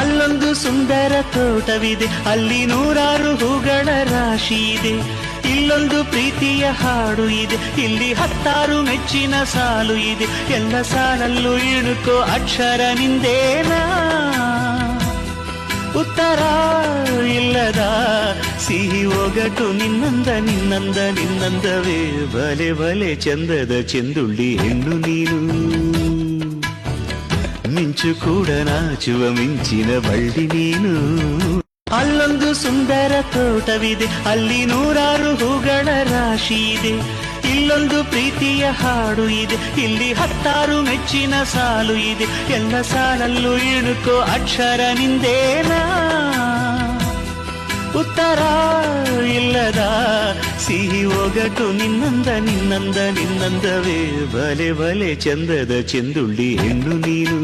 ಅಲ್ಲೊಂದು ಸುಂದರ ತೋಟವಿದೆ, ಅಲ್ಲಿ ನೂರಾರು ಹೂಗಳ ರಾಶಿ ಇದೆ. ಇಲ್ಲೊಂದು ಪ್ರೀತಿಯ ಹಾಡು ಇದೆ, ಇಲ್ಲಿ 10 ಮೆಚ್ಚಿನ ಸಾಲು ಇದೆ. ಎಲ್ಲ ಸಾಲಲ್ಲೂ ಇಣುಕೋ ಅಕ್ಷರ ನಿಂದೇನಾ, ಉತ್ತರ ಇಲ್ಲದ ಸಿಹಿ ಒಗಟು ನಿನ್ನಂದ ನಿನ್ನಂದ ನಿನ್ನಂದವೇ. ಬಲೆ ಬಲೆ ಚಂದದ ಚೆಂದುಳ್ಳಿ ಹೆಣ್ಣು ನೀನು, ಮಿಂಚು ಕೂಡ ನಾಚುವ ಮಿಂಚಿನ ಬಳ್ಳಿ ನೀನು. ಅಲ್ಲೊಂದು ಸುಂದರ ತೋಟವಿದೆ, ಅಲ್ಲಿ ನೂರಾರು ಹೂಗಳ ರಾಶಿ ಇದೆ. ಇಲ್ಲೊಂದು ಪ್ರೀತಿಯ ಹಾಡು ಇದೆ, ಇಲ್ಲಿ 10 ಮೆಚ್ಚಿನ ಸಾಲು ಇದೆ. ಎಲ್ಲ ಸಾಲಲ್ಲೂ ಇಣುಕೋ ಅಕ್ಷರ ನಿಂದೇನಾ, ಉತ್ತರ ಇಲ್ಲದ ಸಿಹಿ ಒಗಟು ನಿನ್ನಂದ ನಿನ್ನಂದ ನಿನ್ನಂದವೇ. ಬಲೆ ಬಲೆ ಚಂದದ ಚೆಂದುಳ್ಳಿ ಹೆಣ್ಣು ನೀನು.